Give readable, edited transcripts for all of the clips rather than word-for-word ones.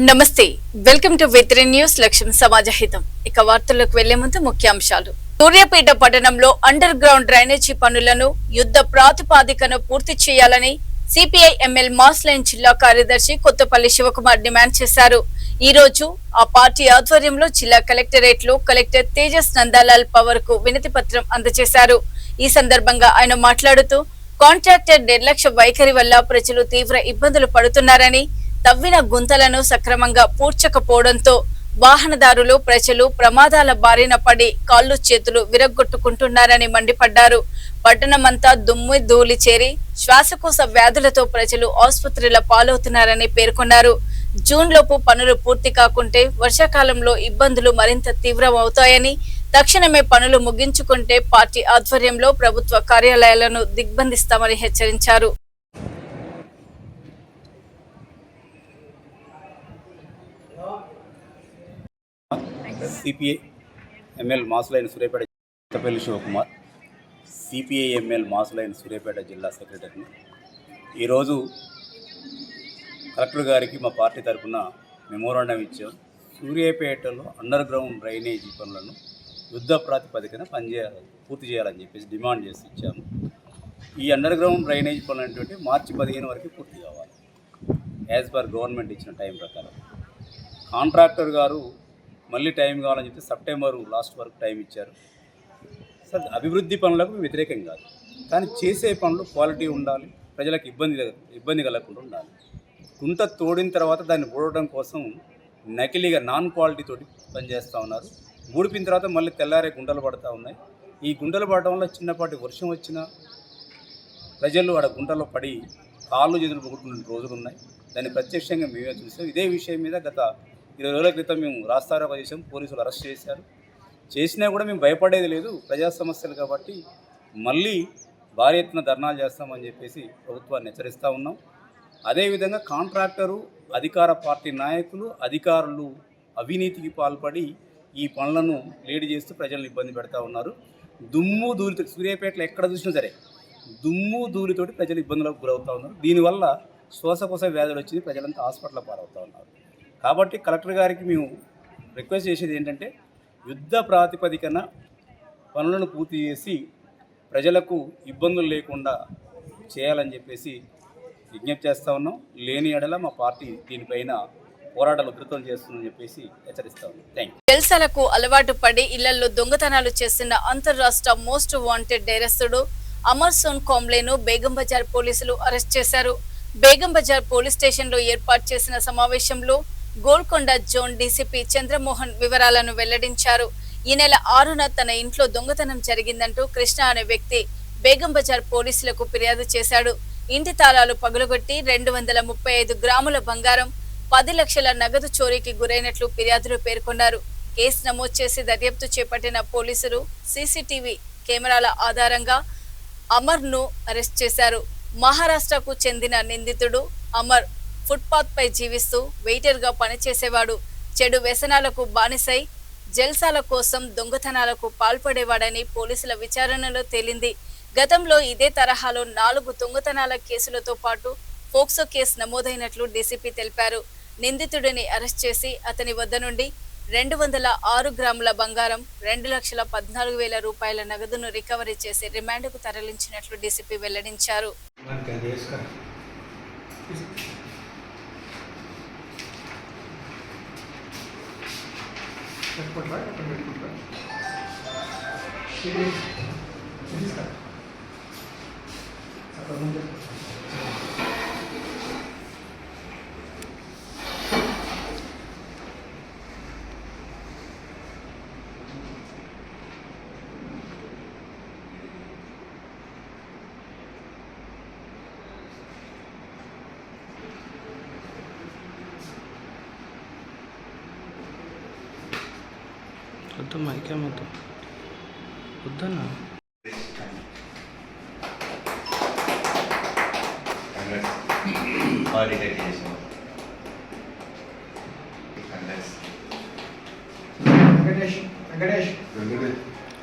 నమస్తే, welcome to విత్రి news. లక్ష్యం సమాజహితం. ఇక వార్తల్లోకి వెళ్లే ముందు ముఖ్యాంశాలు. సూర్యాపేట పట్టణంలో అండర్ గ్రౌండ్ డ్రైనేజీ పనులను యుద్ధ ప్రాతిపాదికన పూర్తి చేయాలని సిపిఐ ఎంఎల్ మాస్ లైన్ జిల్లా కార్యదర్శి కొత్తపల్లి శివకుమార్ డిమాండ్ చేశారు. ఈ రోజు ఆ పార్టీ ఆధ్వర్యంలో జిల్లా కలెక్టరేట్ లో కలెక్టర్ తేజస్ నందాలాల్ పవర్ కు వినతి పత్రం అందజేశారు. ఈ సందర్భంగా ఆయన మాట్లాడుతూ కాంట్రాక్టర్ నిర్లక్ష్య వైఖరి వల్ల ప్రజలు తీవ్ర ఇబ్బందులు పడుతున్నారని, తవ్విన గుంతలను సక్రమంగా పూడ్చకపోవడంతో వాహనదారులు ప్రజలు ప్రమాదాల బారిన పడి కాళ్ళు చేతులు విరగ్గొట్టుకుంటున్నారని మండిపడ్డారు. పట్టణమంతా దుమ్ము ధూళి చేరి శ్వాసకోశ వ్యాధులతో ప్రజలు ఆసుపత్రుల పాలవుతున్నారని పేర్కొన్నారు. జూన్ లోపు పనులు పూర్తి కాకుంటే వర్షాకాలంలో ఇబ్బందులు మరింత తీవ్రమవుతాయని, తక్షణమే పనులు ముగించుకుంటే పార్టీ ఆధ్వర్యంలో ప్రభుత్వ కార్యాలయాలను దిగ్బంధిస్తామని హెచ్చరించారు. CPI ML mass line Suryapet Kothapalli Shivakumar, CPI ML mass line Suryapet జిల్లా సెక్రటరీని. ఈరోజు కలెక్టర్ గారికి మా పార్టీ తరఫున మెమోరాండం ఇచ్చాం. సూర్యాపేటలో అండర్ గ్రౌండ్ డ్రైనేజీ పనులను యుద్ధ ప్రాతిపదికన పూర్తి చేయాలని చెప్పేసి డిమాండ్ చేసి ఇచ్చాము. ఈ అండర్ గ్రౌండ్ డ్రైనేజీ పనులు అనేటువంటి మార్చి 15 వరకు పూర్తి కావాలి, యాజ్ పర్ గవర్నమెంట్ ఇచ్చిన టైం ప్రకారం. కాంట్రాక్టర్ గారు మళ్ళీ టైం కావాలని చెప్పి సెప్టెంబర్ లాస్ట్ వరకు టైం ఇచ్చారు. సార్, అభివృద్ధి పనులకు వ్యతిరేకం కాదు, కానీ చేసే పనులు క్వాలిటీ ఉండాలి, ప్రజలకు ఇబ్బంది కలగకుండా ఉండాలి. గుంత తోడిన తర్వాత దాన్ని ఊడడం కోసం నకిలీగా నాన్ క్వాలిటీ తోటి పనిచేస్తూ ఉన్నారు. ఊడిపిన తర్వాత మళ్ళీ తెల్లారే గుంటలు పడుతూ ఉన్నాయి. ఈ గుంటలు పడడం వల్ల చిన్నపాటి వర్షం వచ్చినా ప్రజలు ఆడ గుంటలో పడి కాళ్ళు చేతులు పొగుట్టుకున్న రోజులు ఉన్నాయి. దాన్ని ప్రత్యక్షంగా మేమే చూసాం. ఇదే విషయం మీద గత 20 రోజుల క్రితం మేము రాస్తారోకో చేసాం. పోలీసులు అరెస్ట్ చేశారు. చేసినా కూడా మేము భయపడేది లేదు, ప్రజా సమస్యలు కాబట్టి మళ్ళీ భారీ ఎత్తున ధర్నాలు చేస్తామని చెప్పేసి ప్రభుత్వాన్ని హెచ్చరిస్తూ ఉన్నాం. అదేవిధంగా కాంట్రాక్టరు, అధికార పార్టీ నాయకులు, అధికారులు అవినీతికి పాల్పడి ఈ పనులను లేట్ చేస్తూ ప్రజలను ఇబ్బంది పెడతా ఉన్నారు. దుమ్ము ధూళితో సూర్యాపేటలో ఎక్కడ చూసినా సరే దుమ్ము ధూళితోటి ప్రజలు ఇబ్బందులకు గురవుతూ ఉన్నారు. దీనివల్ల శ్వాసకోశ వ్యాధులు వచ్చి ప్రజలంతా హాస్పిటల్లో పాలవుతూ ఉన్నారు. కాబట్టి కలెక్టర్ గారికి మేము రిక్వెస్ట్ చేసేది ఏంటంటే, యుద్ధ ప్రాతిపదికన పనులను పూర్తి చేసి ప్రజలకు ఇబ్బందులు లేకుండా చేయాలని చెప్పేసి విజ్ఞప్తి చేస్తూ ఉన్నాం. లేని ఎడల మా పార్టీ దీనిపైన పోరాటాలు ఉధృతం చేస్తుందని చెప్పేసి హెచ్చరిస్తా ఉన్నాం. Thank you. జల్సాలకు అలవాటు పడి ఇళ్లలో దొంగతనాలు చేసిన అంతర్రాష్ట్ర మోస్ట్ వాంటెడ్ నేరస్తుడు అమర్ సోన్ కాంబ్లేను బేగం బజార్ పోలీసులు అరెస్ట్ చేశారు. బేగం బజార్ పోలీస్ స్టేషన్ లో ఏర్పాటు చేసిన సమావేశంలో గోల్కొండ జోన్ డీసీపీ చంద్రమోహన్ వివరాలను వెల్లడించారు. ఈ నెల 6న తన ఇంట్లో దొంగతనం జరిగిందంటూ కృష్ణ అనే వ్యక్తి బేగం బజార్ పోలీసులకు ఫిర్యాదు చేశాడు. ఇంటి తాళాలు పగులగొట్టి 235 గ్రాముల బంగారం, 10 లక్షల నగదు చోరీకి గురైనట్లు ఫిర్యాదులు పేర్కొన్నారు. కేసు నమోదు చేసి దర్యాప్తు చేపట్టిన పోలీసులు సీసీటీవీ కెమెరాల ఆధారంగా అమర్ ను అరెస్ట్ చేశారు. మహారాష్ట్రకు చెందిన నిందితుడు అమర్ ఫుట్పాత్ పై జీవిస్తూ వెయిటర్ గా పనిచేసేవాడు. చెడు వ్యసనాలకు బానిసై జల్సాల కోసం దొంగతనాలకు పాల్పడేవాడని పోలీసుల విచారణలో తేలింది. గతంలో ఇదే తరహాలో 4 దొంగతనాల కేసులతో పాటు పోక్సో కేసు నమోదైనట్లు డీసీపీ తెలిపారు. నిందితుడిని అరెస్ట్ చేసి అతని వద్ద నుండి 206 గ్రాముల బంగారం, 2,14,000 రూపాయల నగదును రికవరీ చేసి రిమాండ్కు తరలించినట్లు డీసీపీ వెల్లడించారు. వద్దు మైకేమొద్దు వద్దన్నా.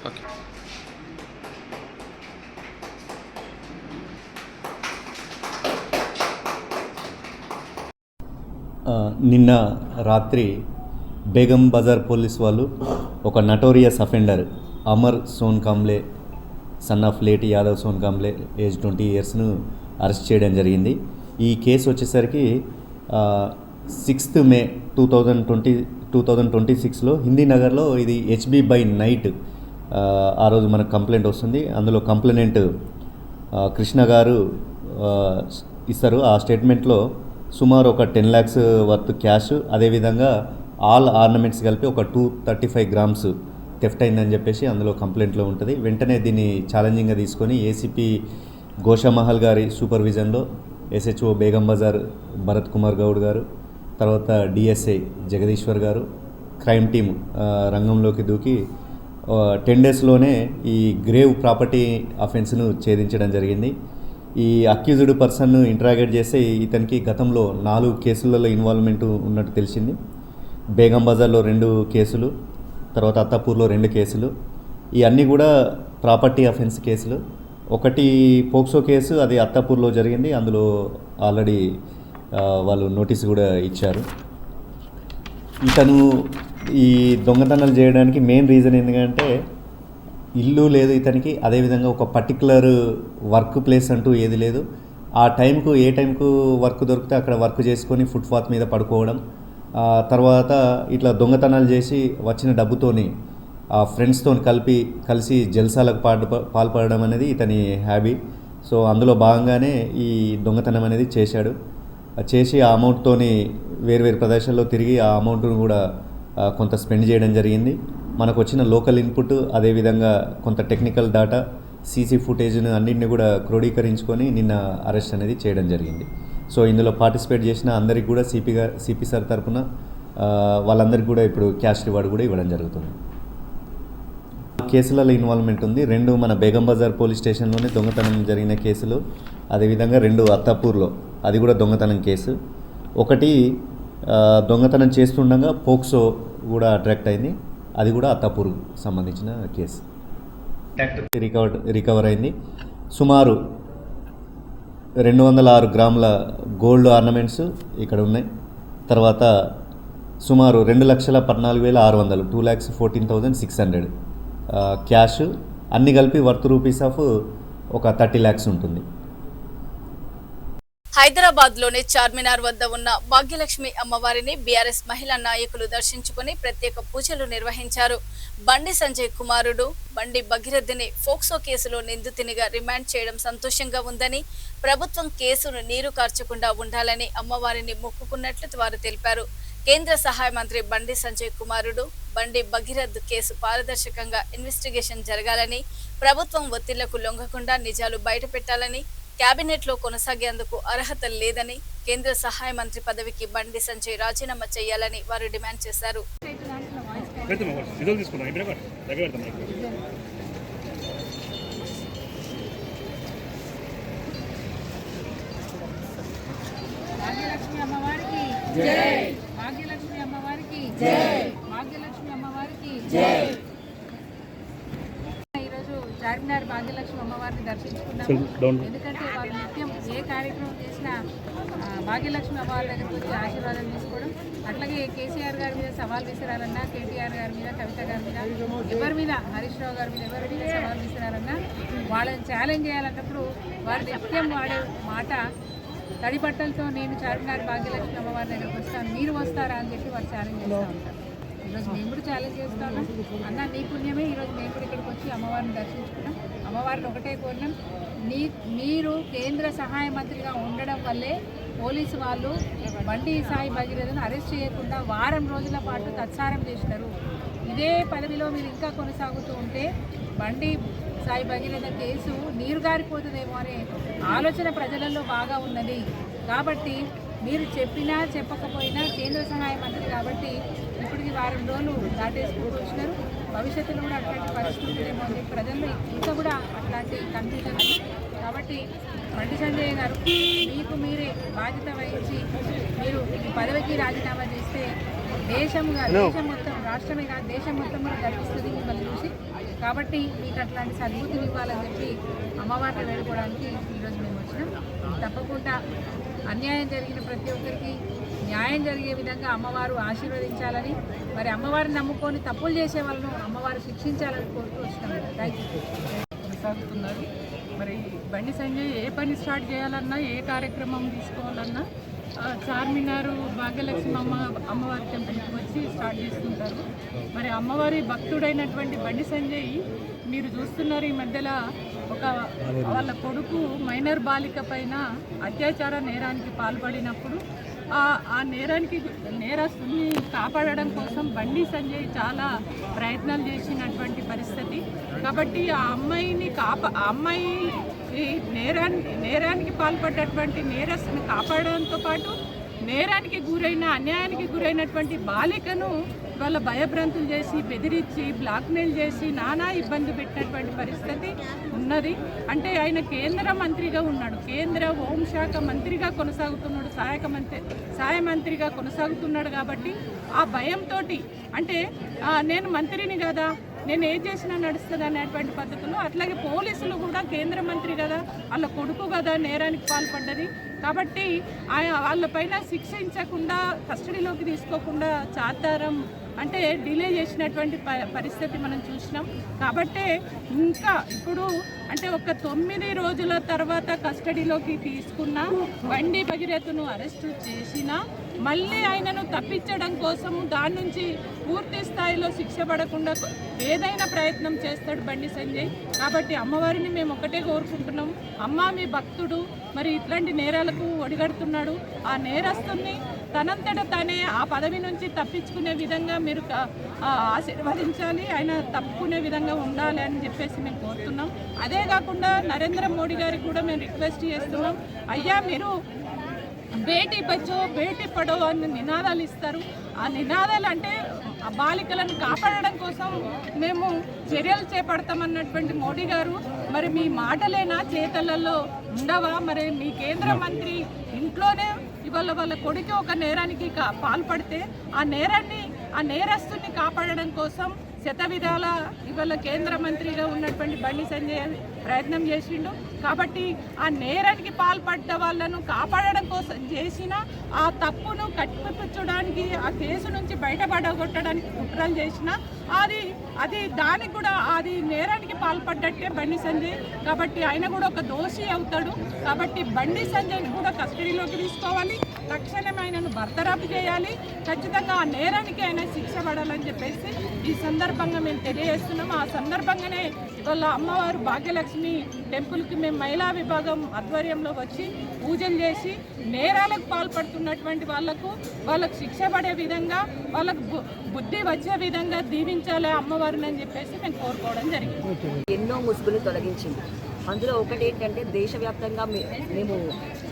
ఓకే. నిన్న రాత్రి బేగం బజార్ పోలీస్ వాళ్ళు ఒక notorious offender Amar Sone Kamble son of late Yadav Sone Kamble age 20 yearsను అరెస్ట్ చేయడం జరిగింది. ఈ కేసు వచ్చేసరికి 6th May 2026లో హిందీ నగర్లో ఇది HB బై నైట్ ఆ రోజు మనకు కంప్లైంట్ వస్తుంది. అందులో కంప్లైనెంట్ కృష్ణ గారు ఇస్తారు. ఆ స్టేట్మెంట్లో సుమారు ఒక 10 lakhs వర్త్ క్యాష్, అదేవిధంగా ఆల్ ఆర్నమెంట్స్ కలిపి ఒక 235 grams థెఫ్ట్ అయిందని చెప్పేసి అందులో కంప్లైంట్లో ఉంటుంది. వెంటనే దీన్ని ఛాలెంజింగ్గా తీసుకొని ఏసీపీ గోషామహల్ గారి సూపర్విజన్లో SHO బేగం బజార్ భరత్ కుమార్ గౌడ్ గారు, తర్వాత DSI జగదీశ్వర్ గారు, క్రైమ్ టీమ్ రంగంలోకి దూకి 10 daysలోనే ఈ గ్రేవ్ ప్రాపర్టీ అఫెన్స్ను ఛేదించడం జరిగింది. ఈ అక్యూజ్డ్ పర్సన్ను ఇంటరాగేట్ చేస్తే ఇతనికి గతంలో 4 కేసులలో ఇన్వాల్వ్మెంట్ ఉన్నట్టు తెలిసింది. బేగం బజార్లో 2 కేసులు, తర్వాత అత్తాపూర్లో 2 కేసులు. ఈ అన్నీ కూడా ప్రాపర్టీ అఫెన్స్ కేసులు. ఒకటి పోక్సో కేసు, అది అత్తాపూర్లో జరిగింది. అందులో ఆల్రెడీ వాళ్ళు నోటీస్ కూడా ఇచ్చారు. ఇతను ఈ దొంగతనాలు చేయడానికి మెయిన్ రీజన్ ఎందుకంటే ఇల్లు లేదు ఇతనికి, అదేవిధంగా ఒక పర్టికులర్ వర్క్ ప్లేస్ అంటూ ఏది లేదు. ఆ టైంకు ఏ టైంకు వర్క్ దొరికితే అక్కడ వర్క్ చేసుకొని ఫుట్పాత్ మీద పడుకోవడం, తర్వాత ఇట్లా దొంగతనాలు చేసి వచ్చిన డబ్బుతోని ఫ్రెండ్స్తో కలిసి జల్సాలకు పాల్పడడం అనేది ఇతని హ్యాబీ. సో అందులో భాగంగానే ఈ దొంగతనం అనేది చేసి ఆ అమౌంట్తోని వేరు ప్రదేశాల్లో తిరిగి ఆ అమౌంట్ను కూడా కొంత స్పెండ్ చేయడం జరిగింది. మనకు వచ్చిన లోకల్ ఇన్పుట్, అదేవిధంగా కొంత టెక్నికల్ డేటా, సీసీ ఫుటేజ్ను అన్నింటినీ కూడా క్రోడీకరించుకొని నిన్న అరెస్ట్ అనేది చేయడం జరిగింది. సో ఇందులో పార్టిసిపేట్ చేసిన అందరికి కూడా సిపి సార్ తరఫున వాళ్ళందరికీ కూడా ఇప్పుడు క్యాష్ రివార్డ్ కూడా ఇవ్వడం జరుగుతుంది. కేసులలో ఇన్వాల్వ్మెంట్ ఉంది. 2 మన బేగం బజార్ పోలీస్ స్టేషన్లోనే దొంగతనం జరిగిన కేసులు, అదేవిధంగా 2 అత్తాపూర్లో, అది కూడా దొంగతనం కేసు. ఒకటి దొంగతనం చేస్తుండగా పోక్సో కూడా అట్రాక్ట్ అయింది, అది కూడా అత్తాపూర్ సంబంధించిన కేసు. రికవర్ అయింది. సుమారు 206 grams గోల్డ్ ఆర్నమెంట్స్ ఇక్కడ ఉన్నాయి. తర్వాత సుమారు 2,14,600 2,14,600 క్యాష్, అన్ని కలిపి వర్త్ రూపీస్ ఆఫ్ ఒక 30 lakhs ఉంటుంది. హైదరాబాద్ లోని చార్మినార్ వద్ద ఉన్న భాగ్యలక్ష్మి అమ్మవారిని బీఆర్ఎస్ మహిళా నాయకులు దర్శించుకుని ప్రత్యేక పూజలు నిర్వహించారు. బండి సంజయ్ కుమారుడు బండి భగీరథ్ని ఫోక్సో కేసులో నిందితునిగా రిమాండ్ చేయడం సంతోషంగా ఉందని, ప్రభుత్వం కేసును నీరు కార్చకుండా ఉండాలని అమ్మవారిని మొక్కుకున్నట్లు వారు తెలిపారు. కేంద్ర సహాయ మంత్రి బండి సంజయ్ కుమారుడు బండి భగీరథ్ కేసు పారదర్శకంగా ఇన్వెస్టిగేషన్ జరగాలని, ప్రభుత్వం ఒత్తిళ్లకు లొంగకుండా నిజాలు బయటపెట్టాలని, కేబినెట్ లో కొనసాగేందుకు అర్హత లేదని, కేంద్ర సహాయ మంత్రి పదవికి బండి సంజయ్ రాజీనామా చేయాలని వారు డిమాండ్ చేశారు. భాగ్యలక్ష్మి అమ్మవారికి జై, భాగ్యలక్ష్మి అమ్మవారికి జై, భాగ్యలక్ష్మి అమ్మవారికి జై. ఈరోజు చార్మినార్ భాగ్యలక్ష్మి అమ్మవారిని దర్శించుకున్నాము. ఎందుకంటే వాళ్ళు నిత్యం ఏ కార్యక్రమం చేసినా భాగ్యలక్ష్మి అమ్మవారి దగ్గరికి వచ్చి ఆశీర్వాదం తీసుకోవడం, అట్లాగే కేసీఆర్ గారి మీద సవాల్ విసిరాలన్నా, కేటీఆర్ గారి మీద, కవిత గారి మీద, ఎవరి మీద, హరీష్ రావు గారి మీద ఎవరి మీద సవాల్ విసిరాలన్నా, వాళ్ళని ఛాలెంజ్ చేయాలన్నప్పుడు వారు నిత్యం వాడే మాట తడి బట్టలతో నేను చార్మినార్ భాగ్యలక్ష్మి అమ్మవారి దగ్గరికి వస్తాను, మీరు వస్తారా అని చెప్పి వారు ఛాలెంజ్ చేస్తూ ఉంటారు. ఈరోజు మేము కూడా ఛాలెంజ్ చేస్తాను అన్న, నీ పుణ్యమే ఈరోజు మేము కూడా ఇక్కడికి వచ్చి అమ్మవారిని దర్శించుకున్నాం. అమ్మవారిని ఒకటే కోరినాం, మీరు కేంద్ర సహాయ మంత్రిగా ఉండడం వల్లే పోలీసు వాళ్ళు బండి సాయి భగీరథను అరెస్ట్ చేయకుండా వారం రోజుల పాటు తత్సారం చేసినారు. ఇదే పదవిలో మీరు ఇంకా కొనసాగుతూ ఉంటే బండి సాయి భగీరథ కేసు నీరుగారిపోతుందేమో అనే ఆలోచన ప్రజలలో బాగా ఉన్నది. కాబట్టి మీరు చెప్పినా చెప్పకపోయినా కేంద్ర సహాయ మంత్రి కాబట్టి ఇప్పటికి వారం రోజులు దాటేసుకుంటూ వచ్చినారు. భవిష్యత్తులో కూడా అట్లాంటి పరిస్థితులేమో అని ప్రజల్లో ఇంకా కూడా అట్లాంటి కన్ఫ్యూజన్ ఉంది. కాబట్టి బండి సంజయ్ గారు మీకు మీరే బాధ్యత వహించి మీరు ఈ పదవికి రాజీనామా చేస్తే దేశం మొత్తం, రాష్ట్రమే కాదు దేశం మొత్తం కూడా గర్విస్తుంది మిమ్మల్ని చూసి. కాబట్టి మీకు అట్లాంటి సద్బుద్ధిని ఇవ్వాలని చెప్పి అమ్మవారిని వేడుకోవడానికి ఈరోజు మేము వచ్చినాం. తప్పకుండా అన్యాయం జరిగిన ప్రతి ఒక్కరికి న్యాయం జరిగే విధంగా అమ్మవారు ఆశీర్వదించాలని, మరి అమ్మవారిని నమ్ముకొని తప్పులు చేసే వాళ్ళను అమ్మవారు శిక్షించాలని కోరుతూ వచ్చినాం. Thank you. కొనసాగుతున్నారు. మరి బండి సంజయ్ ఏ పని స్టార్ట్ చేయాలన్నా, ఏ కార్యక్రమం తీసుకోవాలన్నా చార్మినారు భాగ్యలక్ష్మి అమ్మవారి టెంపుల్కి వచ్చి స్టార్ట్ చేసుకుంటారు. మరి అమ్మవారి భక్తుడైనటువంటి బండి సంజయ్ మీరు చూస్తున్నారు, ఈ మధ్యలో వాళ్ళ కొడుకు మైనర్ బాలిక పైన అత్యాచార నేరానికి పాల్పడినప్పుడు ఆ నేరస్తుని కాపాడడం కోసం బండి సంజయ్ చాలా ప్రయత్నాలు చేసినటువంటి పరిస్థితి. కాబట్టి ఆ అమ్మాయి ఈ నేరానికి పాల్పడ్డటువంటి నేరస్తుని కాపాడడంతో పాటు నేరానికి గురైన అన్యాయానికి గురైనటువంటి బాలికను వాళ్ళ భయభ్రాంతులు చేసి బెదిరించి బ్లాక్మెయిల్ చేసి నానా ఇబ్బంది పెట్టినటువంటి పరిస్థితి ఉన్నది. అంటే ఆయన కేంద్ర మంత్రిగా ఉన్నాడు, కేంద్ర హోంశాఖ మంత్రిగా కొనసాగుతున్నాడు, సహాయ మంత్రిగా కొనసాగుతున్నాడు. కాబట్టి ఆ భయంతో అంటే నేను మంత్రిని కదా, నేను ఏం చేసినా నడుస్తుంది అనేటువంటి పద్ధతిలో, అట్లాగే పోలీసులు కూడా కేంద్ర మంత్రి కదా, వాళ్ళ కొడుకు కదా నేరానికి పాల్పడ్డది. కాబట్టి వాళ్ళపైన శిక్షించకుండా కస్టడీలోకి తీసుకోకుండా చార్తారం అంటే డిలే చేసినటువంటి పరిస్థితి మనం చూసినాం. కాబట్టే ఇంకా ఇప్పుడు అంటే ఒక 9 రోజుల తర్వాత కస్టడీలోకి తీసుకున్న బండి భగీరథను అరెస్టు చేసినా మళ్ళీ ఆయనను తప్పించడం కోసం దాని నుంచి పూర్తి స్థాయిలో శిక్ష పడకుండా ఏదైనా ప్రయత్నం చేస్తాడు బండి సంజయ్. కాబట్టి అమ్మవారిని మేము ఒకటే కోరుకుంటున్నాం, అమ్మ మీ భక్తుడు మరి ఇట్లాంటి నేరాలకు ఒడిగడుతున్నాడు, ఆ నేరస్తుని తనంతట తానే ఆ పదవి నుంచి తప్పించుకునే విధంగా మీరు ఆశీర్వదించాలి, ఆయన తప్పుకునే విధంగా ఉండాలి అని చెప్పేసి మేము కోరుతున్నాం. అదే కాకుండా నరేంద్ర మోడీ గారికి కూడా మేము రిక్వెస్ట్ చేస్తున్నాం, అయ్యా మీరు బేటీ బచ్చో బేటీ పడో అని నినాదాలు ఇస్తారు. ఆ నినాదాలు అంటే ఆ బాలికలను కాపాడడం కోసం మేము చర్యలు చేపడతామన్నటువంటి మోడీ గారు మరి మీ మాటలేనా చేతలలో ఉండవా? మరి మీ కేంద్ర మంత్రి ఇంట్లోనే ఇవాళ వాళ్ళ కొడుకు ఒక నేరానికి పాల్పడితే ఆ నేరస్తుని కాపాడడం కోసం శతవిధాల ఇవాళ కేంద్ర మంత్రిగా ఉన్నటువంటి బండి సంజయ్ ప్రయత్నం చేసిండు. కాబట్టి ఆ నేరానికి పాల్పడ్డ వాళ్ళను కాపాడడం కోసం చేసిన ఆ తప్పును కట్టిపుచ్చడానికి ఆ కేసు నుంచి బయటపడగొట్టడానికి కుట్రలు చేసిన అది దానికి కూడా అది నేరానికి పాల్పడ్డట్టే బండి సంజయ్. కాబట్టి ఆయన కూడా ఒక దోషి అవుతాడు. కాబట్టి బండి సంజయ్ని కూడా కస్టడీలోకి తీసుకోవాలి, తక్షణమే ఆయనను బర్తరఫ్ చేయాలి, ఖచ్చితంగా ఆ నేరానికి ఆయన శిక్ష పడాలని చెప్పేసి ఈ సందర్భంగా మేము తెలియజేస్తున్నాం. ఆ సందర్భంగానే వాళ్ళ అమ్మవారు భాగ్యలక్ష్మి టెంపుల్కి మేము మహిళా విభాగం ఆధ్వర్యంలో వచ్చి పూజలు చేసి నేరాలకు పాల్పడుతున్నటువంటి వాళ్ళకు శిక్ష పడే విధంగా వాళ్ళకు బుద్ధి వచ్చే విధంగా దీవించాలి అమ్మవారిని అని చెప్పేసి మేము కోరుకోవడం జరిగింది. ఎన్నో ముసుగులు తొలగించింది. అందులో ఒకటి ఏంటంటే దేశవ్యాప్తంగా మేము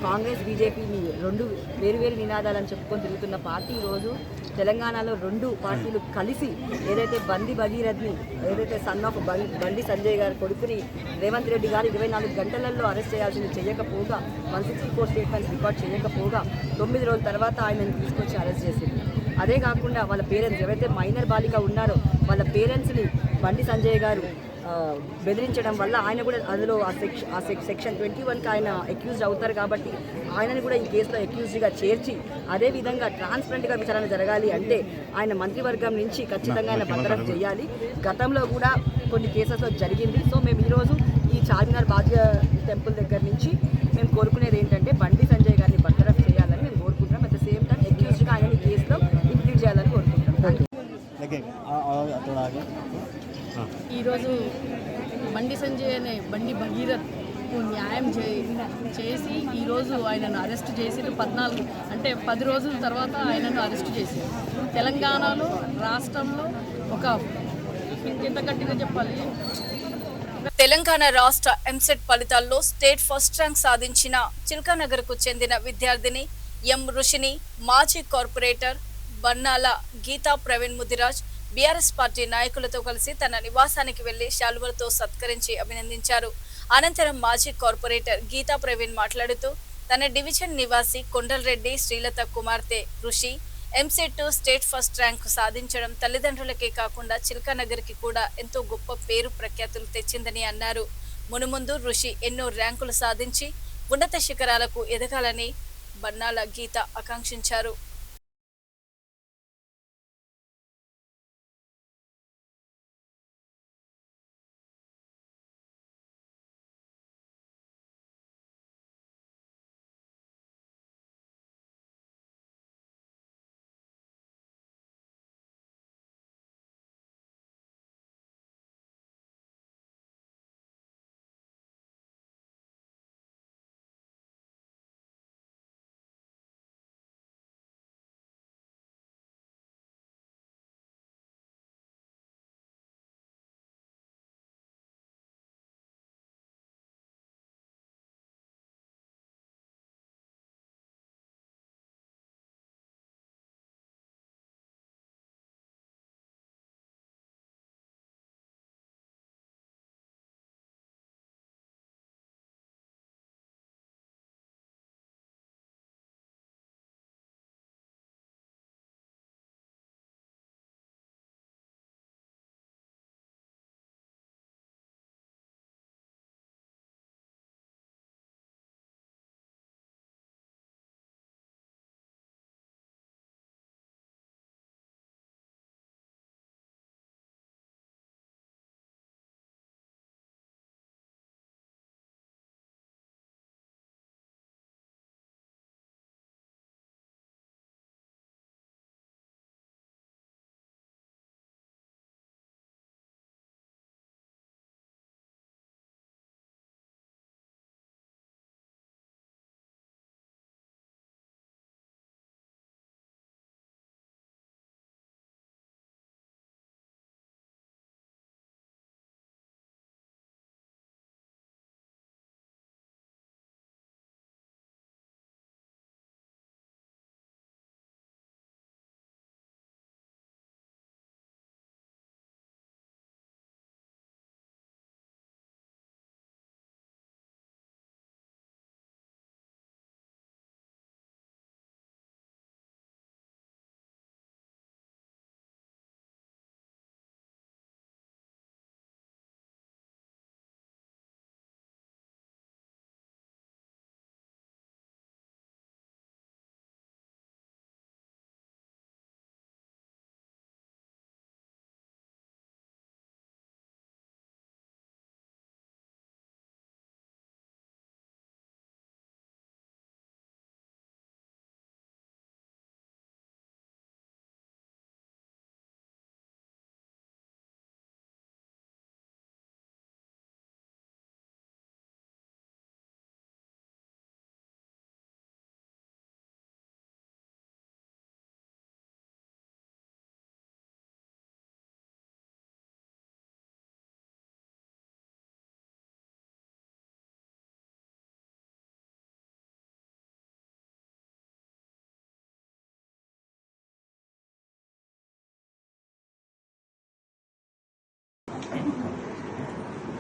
కాంగ్రెస్ బీజేపీని 2 వేరు నినాదాలని చెప్పుకొని తిరుగుతున్న పార్టీ ఈరోజు తెలంగాణలో 2 పార్టీలు కలిసి ఏదైతే బండి భగీరథ్ని ఏదైతే సన్ ఆఫ్ బండి సంజయ్ గారి కొడుకుని రేవంత్ రెడ్డి గారు 24 గంటలలో అరెస్ట్ చేయాల్సింది చేయకపోగా 164 స్టేట్మెంట్స్ రికార్డ్ చేయకపోగా 9 రోజుల తర్వాత ఆయనను తీసుకొచ్చి అరెస్ట్ చేసింది. అదే కాకుండా వాళ్ళ పేరెంట్స్ ఎవరైతే మైనర్ బాలిక ఉన్నారో వాళ్ళ పేరెంట్స్ని బండి సంజయ్ గారు బెదిరించడం వల్ల ఆయన కూడా అందులో సెక్షన్ 21కి ఆయన అక్యూజ్డ్ అవుతారు. కాబట్టి ఆయనని కూడా ఈ కేసులో అక్యూజ్డ్గా చేర్చి అదేవిధంగా ట్రాన్స్పరెంట్గా విచారణ జరగాలి అంటే ఆయన మంత్రివర్గం నుంచి ఖచ్చితంగా ఆయన బర్తరఫ్ చేయాలి. గతంలో కూడా కొన్ని కేసెస్లో జరిగింది. సో మేము ఈరోజు ఈ చార్మినార్ భాగ్య టెంపుల్ దగ్గర నుంచి మేము కోరుకునేది ఏంటంటే బండి సంజయ్ గారిని బర్తరఫ్ చేయాలని మేము కోరుకుంటున్నాం. అట్ ద సేమ్ టైం అక్యూజ్డ్గా ఆయన ఈ కేసులో ఇంక్లూడ్ చేయాలని కోరుకుంటున్నాం. ఈరోజు బండి సంజయ్ అనే బండి భగీరథ్ న్యాయం చేసి ఈరోజు ఆయనను అరెస్ట్ చేసి 14 అంటే 10 రోజుల తర్వాత ఆయనను అరెస్ట్ చేసి తెలంగాణలో రాష్ట్రంలో ఒక ఎంత గట్టిగా చెప్పాలి, తెలంగాణ రాష్ట్ర ఎంసెట్ ఫలితాల్లో స్టేట్ ఫస్ట్ ర్యాంక్ సాధించిన చిల్కానగర్కు చెందిన విద్యార్థిని ఎం రుషిని మాజీ corporator Bannala Geeta Praveen Mudiraj BRS party నాయకులతో కలిసి తన నివాసానికి వెళ్లి శాలువలతో సత్కరించి అభినందించారు. అనంతరం మాజీ కార్పొరేటర్ గీతా ప్రవీణ్ మాట్లాడుతూ తన డివిజన్ నివాసి కొండలరెడ్డి శ్రీలత కుమార్తె రుషి ఎంసెట్ స్టేట్ ఫస్ట్ ర్యాంక్ సాధించడం తల్లిదండ్రులకే కాకుండా చిల్కానగర్కి కూడా ఎంతో గొప్ప పేరు ప్రఖ్యాతులు తెచ్చిందని అన్నారు. మునుముందు రుషి ఎన్నో ర్యాంకులు సాధించి ఉన్నత శిఖరాలకు ఎదగాలని బన్నాల గీత ఆకాంక్షించారు.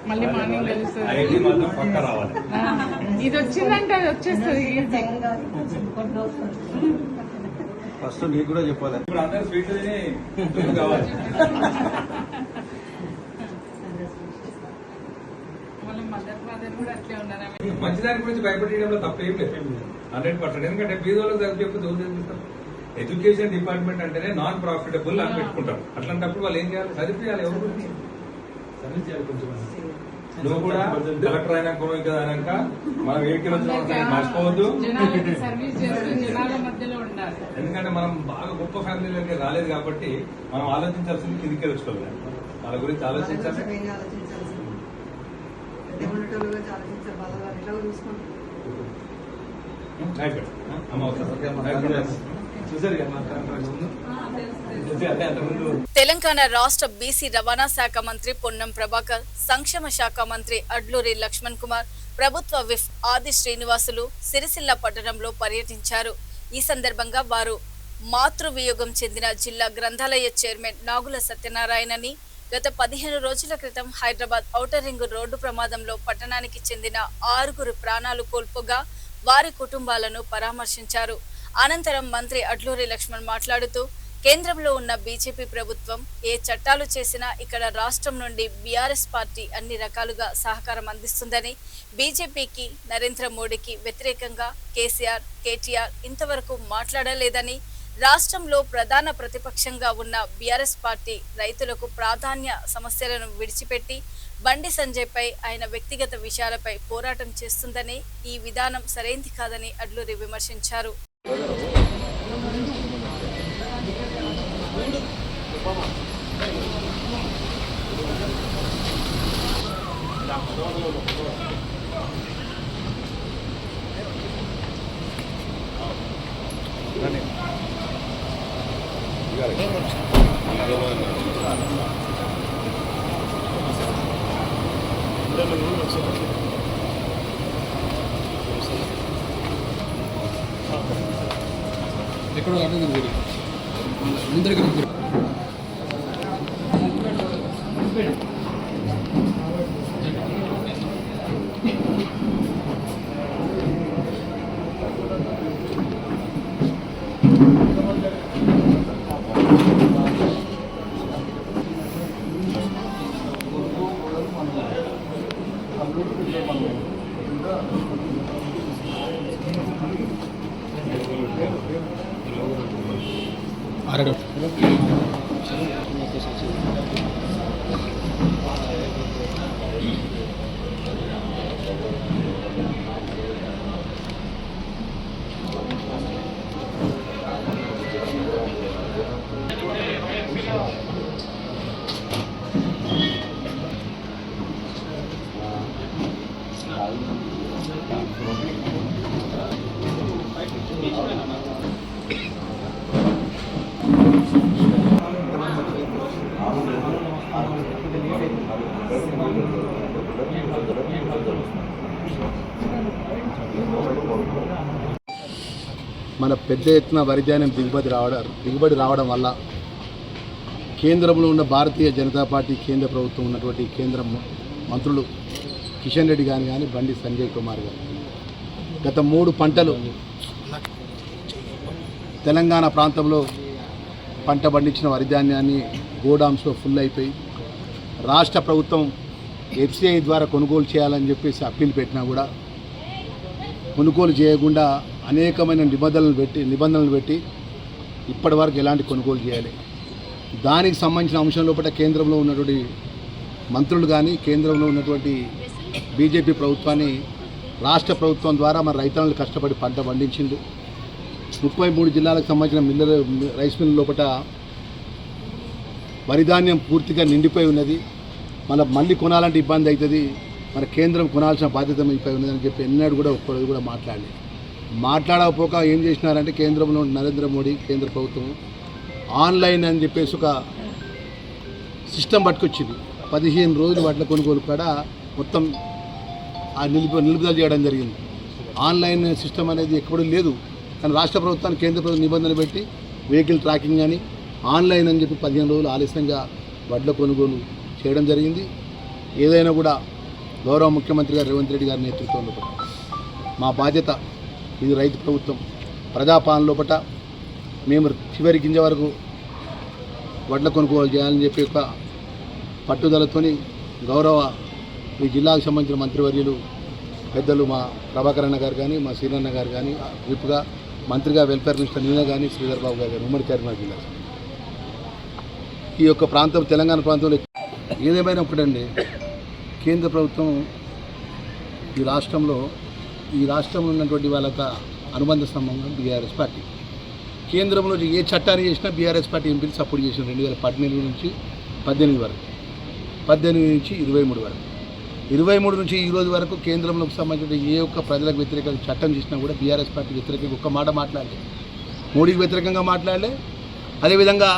మళ్ళీ మార్నింగ్ తెలుస్తుంది. ఐడి మాత్రం పక్క రావాలి. ఇది వచ్చిందంటే అది వచ్చేస్తుంది ఈజీ. ఫస్ట్ నీకు కూడా చెప్పాలి. ఇప్పుడు అందరు స్వీట్ తిని కావాలి. వాళ్ళ మదర్ ఫాదర్ కూడా అట్లే ఉన్నారు. మంచిదాని గురించి భయపడేయడంలో తప్పేం లేదు. 100%. ఎందుకంటే బీదోళ్ళకి చదివిపోతే చదివిస్తారు. ఎడ్యుకేషన్ డిపార్ట్మెంట్ అంటేనే నాన్ ప్రాఫిటబుల్ అని పెట్టుకుంటారు. అట్లాంటప్పుడు వాళ్ళు ఏం చేయాలి? చదివియాలి. ఎవరు గురించి సర్వీస్ చేయాలి. కొంచెం నువ్వు కూడా కలెక్టర్ అయినాక అయినాక మనం వెహికల్ మర్చిపోవద్దు. సర్వీస్ చేస్తూ జనాల మధ్యలో ఉండాలి. ఎందుకంటే మనం బాగా గొప్ప ఫ్యామిలీలోకి రాలేదు కాబట్టి మనం ఆలోచించాల్సింది కిందికి వచ్చుకోవాలి. వాళ్ళ గురించి ఆలోచించాలి. తెలంగాణ రాష్ట్ర బీసీ రవాణా శాఖ మంత్రి పొన్నం ప్రభాకర్, సంక్షేమ శాఖ మంత్రి అడ్లూరి లక్ష్మణ్ కుమార్, ప్రభుత్వ విప్ ఆది శ్రీనివాసులు సిరిసిల్ల పట్టణంలో పర్యటించారు. ఈ సందర్భంగా వారు మాతృవియోగం చెందిన జిల్లా గ్రంథాలయ చైర్మన్ నాగుల సత్యనారాయణని గత 15 రోజుల క్రితం హైదరాబాద్ ఔటర్ రింగ్ రోడ్డు ప్రమాదంలో పట్టణానికి చెందిన 6 ప్రాణాలు కోల్పోగా వారి కుటుంబాలను పరామర్శించారు. అనంతరం మంత్రి అడ్లూరి లక్ష్మణ్ మాట్లాడుతూ కేంద్రంలో ఉన్న బీజేపీ ప్రభుత్వం ఏ చట్టాలు చేసినా ఇక్కడ రాష్ట్రం నుండి బీఆర్ఎస్ పార్టీ అన్ని రకాలుగా సహకారం అందిస్తుందని, బీజేపీకి నరేంద్ర మోడీకి వ్యతిరేకంగా కేసీఆర్, కేటీఆర్ ఇంతవరకు మాట్లాడలేదని, రాష్ట్రంలో ప్రధాన ప్రతిపక్షంగా ఉన్న బీఆర్ఎస్ పార్టీ రైతులకు ప్రాధాన్య సమస్యలను విడిచిపెట్టి బండి సంజయ్పై ఆయన వ్యక్తిగత విషయాలపై పోరాటం చేస్తుందని, ఈ విధానం సరైంది కాదని అడ్లూరి విమర్శించారు. మన పెద్ద ఎత్తున వరి ధాన్యం దిగుబడి రావడం వల్ల కేంద్రంలో ఉన్న భారతీయ జనతా పార్టీ కేంద్ర ప్రభుత్వం ఉన్నటువంటి కేంద్ర మంత్రులు కిషన్ రెడ్డి గారు కానీ బండి సంజయ్ కుమార్ గారు గత 3 పంటలు తెలంగాణ ప్రాంతంలో పంట పండించిన వరి ధాన్యాన్ని గోడామ్స్లో ఫుల్ అయిపోయి రాష్ట్ర ప్రభుత్వం FCI ద్వారా కొనుగోలు చేయాలని చెప్పేసి అప్పీల్ పెట్టినా కూడా కొనుగోలు చేయకుండా అనేకమైన నిబంధనలు పెట్టి ఇప్పటి వరకు ఎలాంటి కొనుగోలు చేయాలి. దానికి సంబంధించిన అంశం లోపల కేంద్రంలో ఉన్నటువంటి మంత్రులు కానీ కేంద్రంలో ఉన్నటువంటి బీజేపీ ప్రభుత్వాన్ని రాష్ట్ర ప్రభుత్వం ద్వారా మన రైతులను కష్టపడి పంట పండించింది. 33 జిల్లాలకు సంబంధించిన రైస్ మిల్ లోపల వరి ధాన్యం పూర్తిగా నిండిపోయి ఉన్నది. మళ్ళీ కొనాలంటే ఇబ్బంది అవుతుంది. మన కేంద్రం కొనాల్సిన బాధ్యత మీపై ఉన్నదని చెప్పి ఎన్నడూ కూడా ఒక్కరోజు కూడా మాట్లాడకపోక ఏం చేసినారంటే కేంద్రంలో నరేంద్ర మోడీ కేంద్ర ప్రభుత్వం ఆన్లైన్ అని చెప్పేసి ఒక సిస్టమ్ పట్టుకొచ్చింది. 15 రోజులు వాటిలో కొనుగోలు కూడా మొత్తం నిలుపుదల చేయడం జరిగింది. ఆన్లైన్ సిస్టమ్ అనేది ఎక్కడూ లేదు. కానీ రాష్ట్ర ప్రభుత్వానికి కేంద్ర ప్రభుత్వం నిబంధనలు పెట్టి వెహికల్ ట్రాకింగ్ అని ఆన్లైన్ అని చెప్పి 15 రోజులు ఆలస్యంగా వడ్ల కొనుగోలు చేయడం జరిగింది. ఏదైనా కూడా గౌరవ ముఖ్యమంత్రి గారు రేవంత్ రెడ్డి గారి నేతృత్వంలో మా బాధ్యత ఇది రైతు ప్రభుత్వం ప్రజాపాలన లోపల మేము చివరి గింజ వరకు వడ్ల కొనుగోలు చేయాలని చెప్పి ఒక పట్టుదలతోని గౌరవ ఈ జిల్లాకు సంబంధించిన మంత్రివర్యులు పెద్దలు మా ప్రభాకర్ అన్న గారు కానీ మా శ్రీనన్న గారు కానీ విప్గా మంత్రిగా వెల్ఫేర్ మినిస్టర్ నేనే కానీ శ్రీధర్ బాబు గారు ఉమ్మడి కరీంనగర్ జిల్లా ఈ యొక్క ప్రాంతం తెలంగాణ ప్రాంతంలో ఏదేమైనా ఒకటండి కేంద్ర ప్రభుత్వం ఈ రాష్ట్రంలో ఉన్నటువంటి వాళ్ళ అనుబంధ సంబంధం బీఆర్ఎస్ పార్టీ కేంద్రంలో ఏ చట్టాన్ని చేసినా బీఆర్ఎస్ పార్టీ ఎంపీలు సపోర్ట్ చేసిన 2018 నుంచి 18 వరకు 18 నుంచి 23 వరకు 23 నుంచి ఈ రోజు వరకు కేంద్రంలోకి సంబంధించిన ఏ ఒక్క ప్రజలకు వ్యతిరేకంగా చట్టం చేసినా కూడా బీఆర్ఎస్ పార్టీ వ్యతిరేకంగా ఒక్క మాట మాట్లాడలే మోడీకి వ్యతిరేకంగా మాట్లాడలే అదేవిధంగా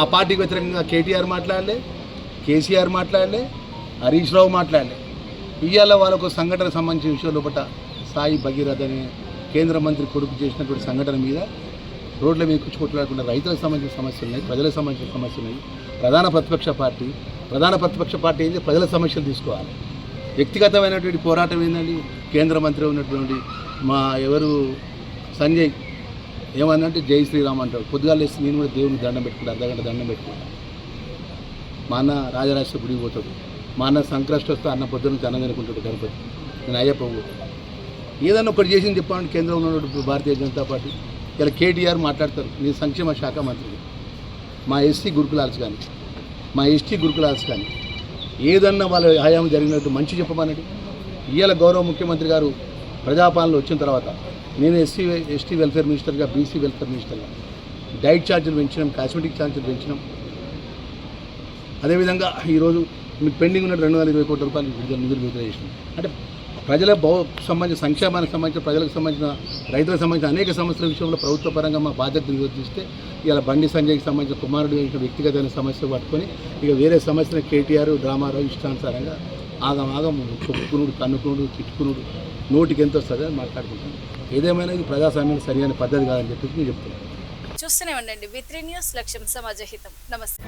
ఆ పార్టీకి వ్యతిరేకంగా కేటీఆర్ మాట్లాడలే కేసీఆర్ మాట్లాడలే హరీష్ రావు మాట్లాడలే ఇవాళ వాళ్ళకు సంఘటన సంబంధించిన విషయం లోపల సాయి భగీరథ్ అనే కేంద్ర మంత్రి కొడుకు చేసినటువంటి సంఘటన మీద రోడ్ల మీద కూర్చోట్లాడకుండా రైతులకు సంబంధించిన సమస్యలు ఉన్నాయి ప్రజలకు సంబంధించిన సమస్యలు ఉన్నాయి ప్రధాన ప్రతిపక్ష పార్టీ ఏంటి ప్రజల సమస్యలు తీసుకోవాలి వ్యక్తిగతమైనటువంటి పోరాటం ఏంటండి కేంద్ర మంత్రి ఉన్నటువంటి మా సంజయ్ ఏమన్నంటే జై శ్రీరామ్ అంటాడు పొద్దుగాలు వేసి నేను కూడా దేవుని దండం పెట్టుకుంటాను అర్ధగంట దండం పెట్టుకుంటాను మా అన్న రాజరాజేశ్వర గుడికి పోతాడు మా అన్న సంక్రాంతి వస్తే అన్న పొద్దున్న నుంచి అన్నం తినుకుంటాడు గణపతి నేను అయ్యప్ప ఏదన్నా ఒకటి చేసింది చెప్పాలంటే కేంద్రంలో ఉన్నటువంటి భారతీయ జనతా పార్టీ ఇలా కేటీఆర్ మాట్లాడతారు నేను సంక్షేమ శాఖ మంత్రి మా ఎస్టీ గురుకులాల్స్ కానీ ఏదన్నా వాళ్ళ హయాం జరిగినట్టు మంచి చెప్పమనండి ఇవాళ గౌరవ ముఖ్యమంత్రి గారు ప్రజాపాలనలో వచ్చిన తర్వాత నేను ఎస్టీ వెల్ఫేర్ మినిస్టర్గా బీసీ వెల్ఫేర్ మినిస్టర్గా డైట్ ఛార్జీలు పెంచినాం కాస్మెటిక్ ఛార్జీలు పెంచినాం అదేవిధంగా ఈరోజు మీకు పెండింగ్ ఉన్న 220 కోట్ల రూపాయలు నిధులు విడుదల చేసినాం అంటే ప్రజల సంబంధించిన సంక్షేమానికి సంబంధించిన ప్రజలకు సంబంధించిన రైతులకు సంబంధించిన అనేక సమస్యల విషయంలో ప్రభుత్వ పరంగా మా బాధ్యత నిర్వర్తిస్తే ఇలా బండి సంజయ్కి సంబంధించిన కుమారుడు వ్యక్తిగతమైన సమస్య పట్టుకొని ఇక వేరే సమస్యను కేటీఆర్ డ్రామారావు ఇష్టానుసారంగా ఆగం కొట్టుకునుడు కన్నుకునుడు తిట్టుకునుడు నోటికి ఎంత వస్తుంది అని మాట్లాడుకుంటాను ఏదేమైనా ఇది ప్రజాస్వామ్యం సరైన పద్ధతి కాదని చెప్పేసి నేను చెప్తున్నాను. చూస్తూనే ఉండండి V3 న్యూస్ లక్ష్యం సమాజ హితం. నమస్తే.